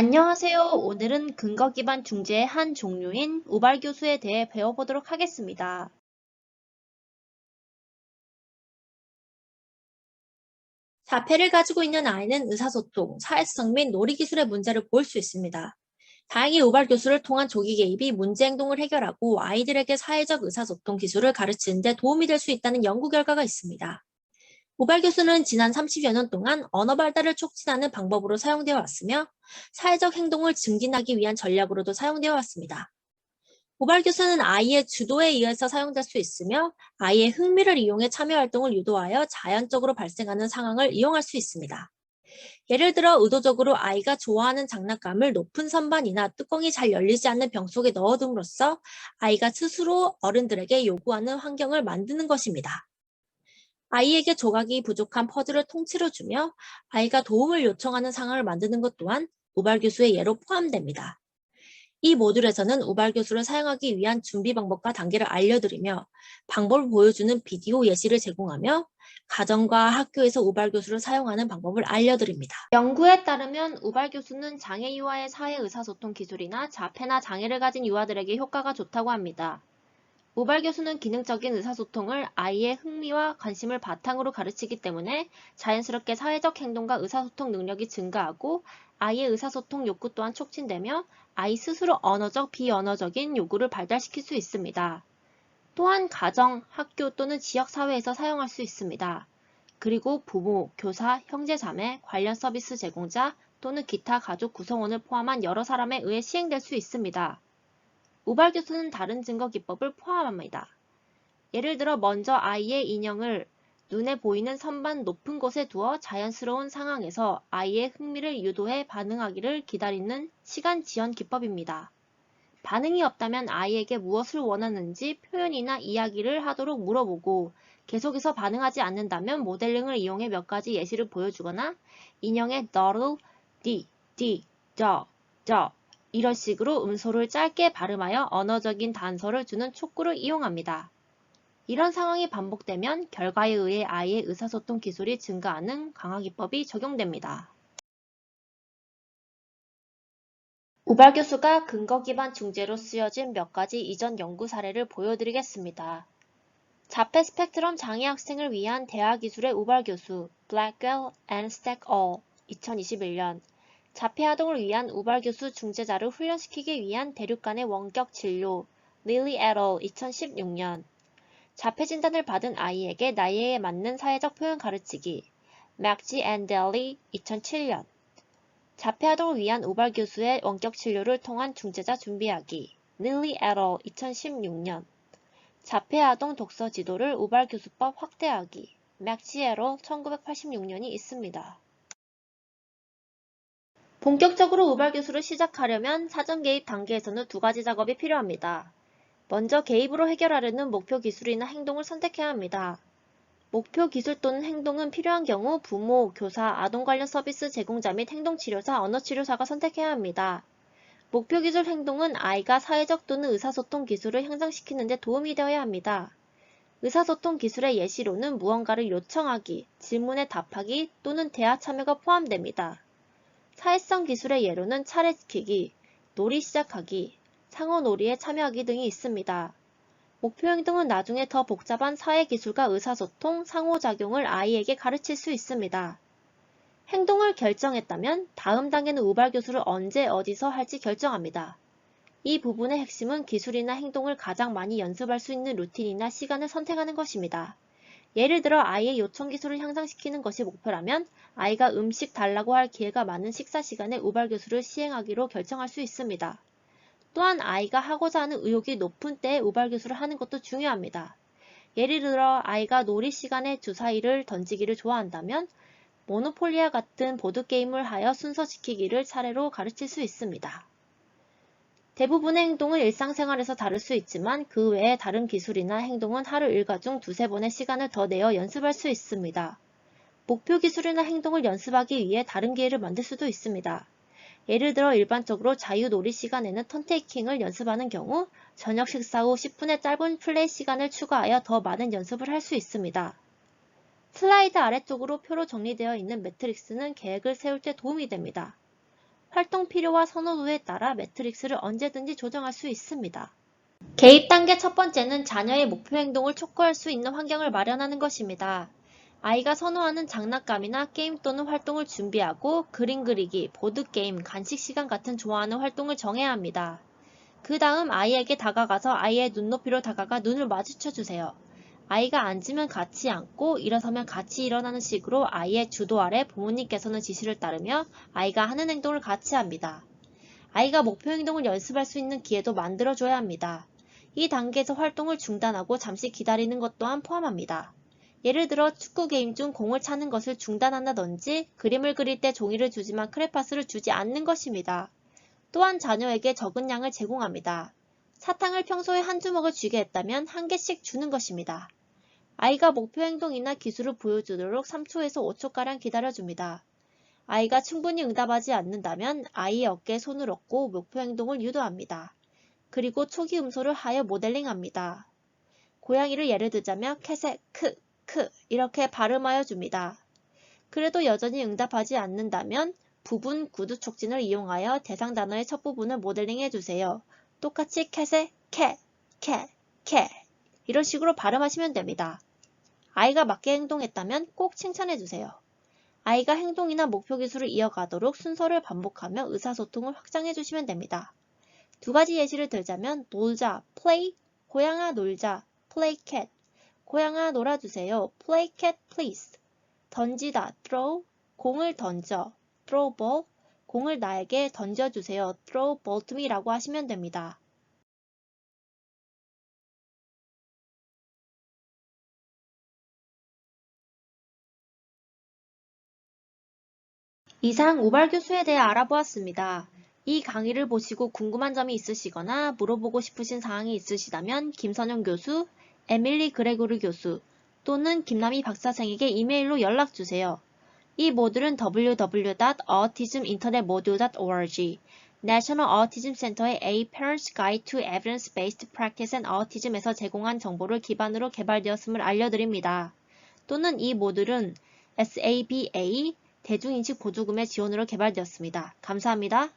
안녕하세요. 오늘은 근거 기반 중재의 한 종류인 우발 교수에 대해 배워보도록 하겠습니다. 자폐를 가지고 있는 아이는 의사소통, 사회성 및 놀이기술의 문제를 보일 수 있습니다. 다행히 우발 교수를 통한 조기 개입이 문제 행동을 해결하고 아이들에게 사회적 의사소통 기술을 가르치는 데 도움이 될 수 있다는 연구 결과가 있습니다. 우발 교수는 지난 30여 년 동안 언어 발달을 촉진하는 방법으로 사용되어 왔으며 사회적 행동을 증진하기 위한 전략으로도 사용되어 왔습니다. 모발 교수는 아이의 주도에 의해서 사용될 수 있으며 아이의 흥미를 이용해 참여 활동을 유도하여 자연적으로 발생하는 상황을 이용할 수 있습니다. 예를 들어 의도적으로 아이가 좋아하는 장난감을 높은 선반이나 뚜껑이 잘 열리지 않는 병 속에 넣어둠으로써 아이가 스스로 어른들에게 요구하는 환경을 만드는 것입니다. 아이에게 조각이 부족한 퍼즐을 통째로 주며 아이가 도움을 요청하는 상황을 만드는 것 또한 모발 교수의 예로 포함됩니다. 이 모듈에서는 우발 교수를 사용하기 위한 준비 방법과 단계를 알려드리며 방법을 보여주는 비디오 예시를 제공하며 가정과 학교에서 우발 교수를 사용하는 방법을 알려드립니다. 연구에 따르면 우발 교수는 장애 유아의 사회 의사소통 기술이나 자폐나 장애를 가진 유아들에게 효과가 좋다고 합니다. 우발 교수는 기능적인 의사소통을 아이의 흥미와 관심을 바탕으로 가르치기 때문에 자연스럽게 사회적 행동과 의사소통 능력이 증가하고 아이의 의사소통 욕구 또한 촉진되며 아이 스스로 언어적, 비언어적인 요구를 발달시킬 수 있습니다. 또한 가정, 학교 또는 지역사회에서 사용할 수 있습니다. 그리고 부모, 교사, 형제자매, 관련 서비스 제공자 또는 기타 가족 구성원을 포함한 여러 사람에 의해 시행될 수 있습니다. 우발 교수는 다른 증거 기법을 포함합니다. 예를 들어 먼저 아이의 인형을 눈에 보이는 선반 높은 곳에 두어 자연스러운 상황에서 아이의 흥미를 유도해 반응하기를 기다리는 시간 지연 기법입니다. 반응이 없다면 아이에게 무엇을 원하는지 표현이나 이야기를 하도록 물어보고 계속해서 반응하지 않는다면 모델링을 이용해 몇 가지 예시를 보여주거나 인형의 너를, 저 이런 식으로 음소를 짧게 발음하여 언어적인 단서를 주는 촉구를 이용합니다. 이런 상황이 반복되면 결과에 의해 아이의 의사소통 기술이 증가하는 강화 기법이 적용됩니다. 우발 교수가 근거 기반 중재로 쓰여진 몇 가지 이전 연구 사례를 보여드리겠습니다. 자폐 스펙트럼 장애 학생을 위한 대화 기술의 우발 교수 Blackwell and Stackall 2021년 자폐 아동을 위한 우발 교수 중재자를 훈련시키기 위한 대륙 간의 원격 진료 Lilly et al. 2016년 자폐 진단을 받은 아이에게 나이에 맞는 사회적 표현 가르치기 McGee and Daly 2007년 자폐 아동을 위한 우발 교수의 원격 진료를 통한 중재자 준비하기 Lilly et al. 2016년 자폐 아동 독서 지도를 우발 교수법 확대하기 McGee et al. 1986년이 있습니다. 본격적으로 우발 교수를 시작하려면 사전 개입 단계에서는 두 가지 작업이 필요합니다. 먼저 개입으로 해결하려는 목표 기술이나 행동을 선택해야 합니다. 목표 기술 또는 행동은 필요한 경우 부모, 교사, 아동 관련 서비스 제공자 및 행동치료사, 언어치료사가 선택해야 합니다. 목표 기술 행동은 아이가 사회적 또는 의사소통 기술을 향상시키는 데 도움이 되어야 합니다. 의사소통 기술의 예시로는 무언가를 요청하기, 질문에 답하기 또는 대화 참여가 포함됩니다. 사회성 기술의 예로는 차례지키기, 놀이 시작하기, 상호놀이에 참여하기 등이 있습니다. 목표 행동은 나중에 더 복잡한 사회기술과 의사소통, 상호작용을 아이에게 가르칠 수 있습니다. 행동을 결정했다면 다음 단계는 우발 교수를 언제 어디서 할지 결정합니다. 이 부분의 핵심은 기술이나 행동을 가장 많이 연습할 수 있는 루틴이나 시간을 선택하는 것입니다. 예를 들어 아이의 요청 기술을 향상시키는 것이 목표라면 아이가 음식 달라고 할 기회가 많은 식사 시간에 우발 교수를 시행하기로 결정할 수 있습니다. 또한 아이가 하고자 하는 의욕이 높은 때에 우발 교수를 하는 것도 중요합니다. 예를 들어 아이가 놀이 시간에 주사위를 던지기를 좋아한다면 모노폴리아 같은 보드게임을 하여 순서 지키기를 차례로 가르칠 수 있습니다. 대부분의 행동은 일상생활에서 다를 수 있지만 그 외에 다른 기술이나 행동은 하루 일과 중 두세 번의 시간을 더 내어 연습할 수 있습니다. 목표 기술이나 행동을 연습하기 위해 다른 기회를 만들 수도 있습니다. 예를 들어 일반적으로 자유놀이 시간에는 턴테이킹을 연습하는 경우 저녁 식사 후 10분의 짧은 플레이 시간을 추가하여 더 많은 연습을 할 수 있습니다. 슬라이드 아래쪽으로 표로 정리되어 있는 매트릭스는 계획을 세울 때 도움이 됩니다. 활동 필요와 선호도에 따라 매트릭스를 언제든지 조정할 수 있습니다. 개입 단계 첫 번째는 자녀의 목표 행동을 촉구할 수 있는 환경을 마련하는 것입니다. 아이가 선호하는 장난감이나 게임 또는 활동을 준비하고 그림 그리기, 보드게임, 간식 시간 같은 좋아하는 활동을 정해야 합니다. 그 다음 아이에게 다가가서 아이의 눈높이로 다가가 눈을 마주쳐 주세요. 아이가 앉으면 같이 앉고 일어서면 같이 일어나는 식으로 아이의 주도 아래 부모님께서는 지시를 따르며 아이가 하는 행동을 같이 합니다. 아이가 목표 행동을 연습할 수 있는 기회도 만들어줘야 합니다. 이 단계에서 활동을 중단하고 잠시 기다리는 것 또한 포함합니다. 예를 들어 축구 게임 중 공을 차는 것을 중단한다든지 그림을 그릴 때 종이를 주지만 크레파스를 주지 않는 것입니다. 또한 자녀에게 적은 양을 제공합니다. 사탕을 평소에 한 주먹을 쥐게 했다면 한 개씩 주는 것입니다. 아이가 목표 행동이나 기술을 보여주도록 3초에서 5초가량 기다려줍니다. 아이가 충분히 응답하지 않는다면 아이의 어깨에 손을 얹고 목표 행동을 유도합니다. 그리고 초기 음소를 하여 모델링합니다. 고양이를 예를 들자면 캐세, 크, 이렇게 발음하여 줍니다. 그래도 여전히 응답하지 않는다면 부분 구두 촉진을 이용하여 대상 단어의 첫 부분을 모델링해 주세요. 똑같이 캐세, 캐 이런 식으로 발음하시면 됩니다. 아이가 맞게 행동했다면 꼭 칭찬해 주세요. 아이가 행동이나 목표 기술을 이어가도록 순서를 반복하며 의사소통을 확장해 주시면 됩니다. 두 가지 예시를 들자면 놀자, play, 고양아 놀자, play cat, 고양아 놀아주세요, play cat please. 던지다, throw, 공을 던져, throw ball, 공을 나에게 던져주세요, throw ball to me 라고 하시면 됩니다. 이상 우발 교수에 대해 알아보았습니다. 이 강의를 보시고 궁금한 점이 있으시거나 물어보고 싶으신 사항이 있으시다면 김선영 교수, 에밀리 그레고리 교수 또는 김남희 박사생에게 이메일로 연락주세요. 이 모듈은 www.autisminternetmodule.org, National Autism Center의 A Parent's Guide to Evidence-Based Practice and Autism에서 제공한 정보를 기반으로 개발되었음을 알려드립니다. 또는 이 모듈은 SABA 대중인식 보조금의 지원으로 개발되었습니다. 감사합니다.